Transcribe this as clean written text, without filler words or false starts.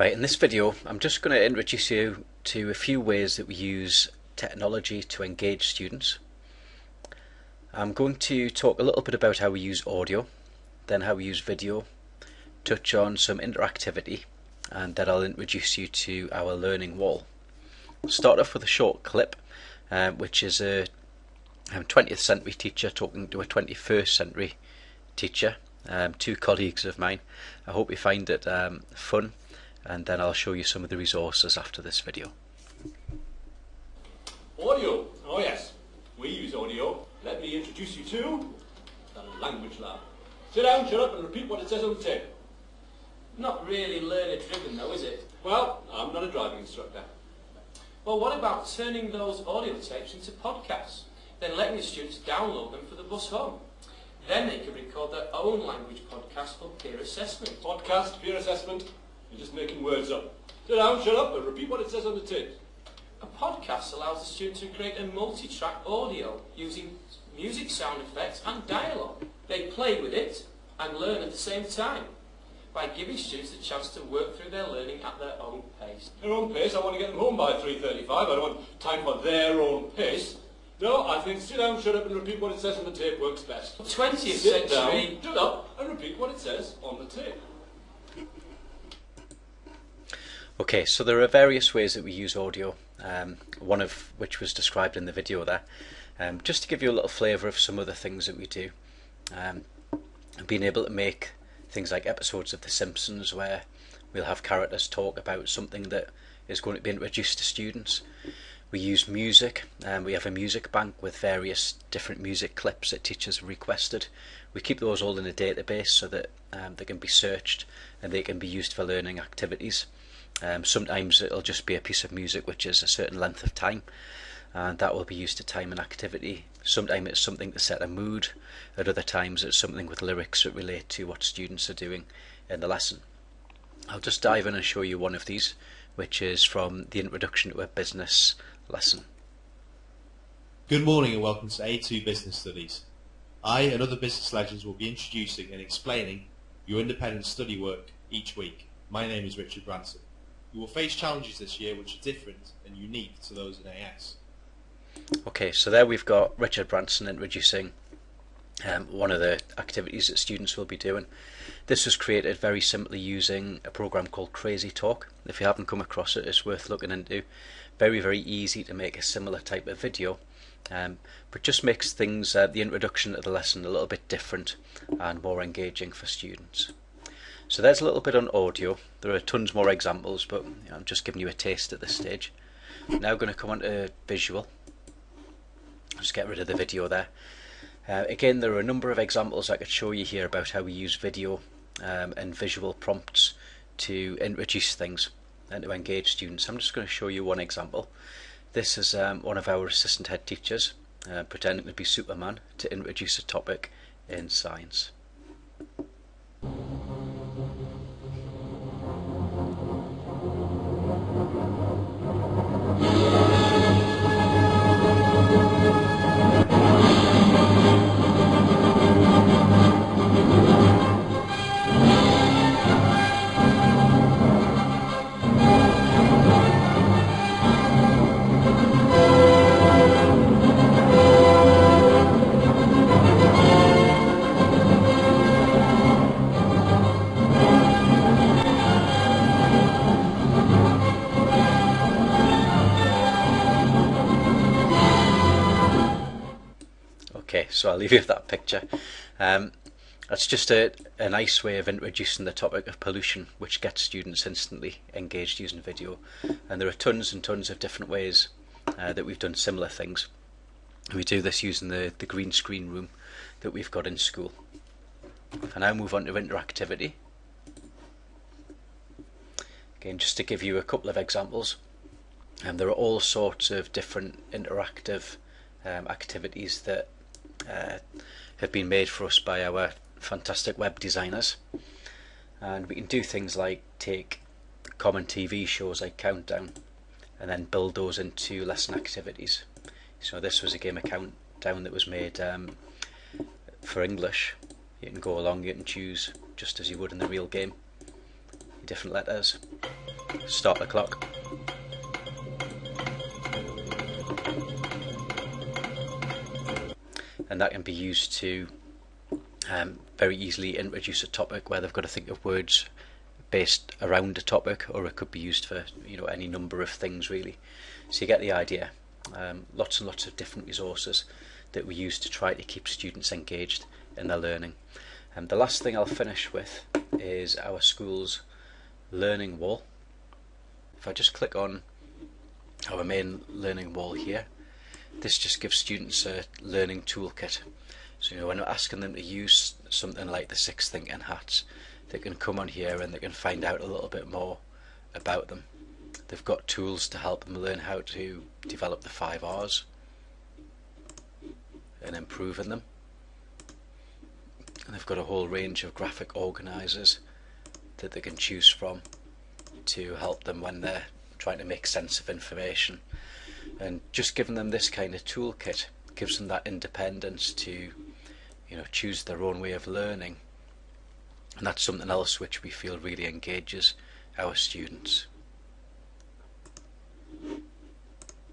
Right, in this video I'm just going to introduce you to a few ways that we use technology to engage students. I'm going to talk a little bit about how we use audio, then how we use video, touch on some interactivity, and then I'll introduce you to our learning wall. We'll start off with a short clip, which is a 20th century teacher talking to a 21st century teacher, two colleagues of mine. I hope you find it fun, and then I'll show you some of the resources after this video. Audio. Oh yes, we use audio. Let me introduce you to the Language Lab. Sit down, shut up and repeat what it says on the tape. Not really learner driven though, is it? Well, I'm not a driving instructor. Well, what about turning those audio tapes into podcasts, then letting the students download them for the bus home? Then they can record their own language podcast for peer assessment. Podcast, peer assessment, you're just making words up. Sit down, shut up and repeat what it says on the tape. A podcast allows the student to create a multi-track audio using music, sound effects and dialogue. They play with it and learn at the same time by giving students the chance to work through their learning at their own pace. Their own pace? I want to get them home by 3:35. I don't want time for their own pace. No, I think sit down, shut up and repeat what it says on the tape works best. 20th Sit century... down, shut up and repeat what it says on the tape. Okay, so there are various ways that we use audio, one of which was described in the video there. Just to give you a little flavour of some of the things that we do. Being able to make things like episodes of The Simpsons where we'll have characters talk about something that is going to be introduced to students. We use music, we have a music bank with various different music clips that teachers have requested. We keep those all in a database so that they can be searched and they can be used for learning activities. Sometimes it'll just be a piece of music which is a certain length of time, and that will be used to time an activity. Sometimes it's something to set a mood, at other times it's something with lyrics that relate to what students are doing in the lesson. I'll just dive in and show you one of these, which is from the Introduction to a Business lesson. Good morning and welcome to A2 Business Studies. I and other business legends will be introducing and explaining your independent study work each week. My name is Richard Branson. You will face challenges this year which are different and unique to those in AS. Okay, so there we've got Richard Branson introducing one of the activities that students will be doing. This was created very simply using a program called Crazy Talk. If you haven't come across it, it's worth looking into. Very easy to make a similar type of video, but just makes things, the introduction to the lesson, a little bit different and more engaging for students. So there's a little bit on audio. There are tons more examples, but I'm just giving you a taste at this stage. Now going to come on to visual. Just get rid of the video there. Again, there are a number of examples I could show you here about how we use video and visual prompts to introduce things and to engage students. I'm just going to show you one example. This is one of our assistant head teachers pretending to be Superman to introduce a topic in science. Okay, so I'll leave you with that picture. That's just a nice way of introducing the topic of pollution, which gets students instantly engaged using video. And there are tons and tons of different ways that we've done similar things. We do this using the green screen room that we've got in school. And now move on to interactivity. Again, just to give you a couple of examples, there are all sorts of different interactive activities that have been made for us by our fantastic web designers, and we can do things like take common TV shows like Countdown and then build those into lesson activities. So this was a game of Countdown that was made for English. You can go along, you can choose just as you would in the real game, different letters. start the clock. And that can be used to very easily introduce a topic where they've got to think of words based around a topic, or it could be used for any number of things really. So you get the idea. Lots and lots of different resources that we use to try to keep students engaged in their learning. And the last thing I'll finish with is our school's learning wall. If I just click on our main learning wall here, this just gives students a learning toolkit. So when we're asking them to use something like the 6 thinking hats, they can come on here and they can find out a little bit more about them. They've got tools to help them learn how to develop the 5 R's and improving them. And they've got a whole range of graphic organisers that they can choose from to help them when they're trying to make sense of information. And just giving them this kind of toolkit gives them that independence to choose their own way of learning, and that's something else which we feel really engages our students.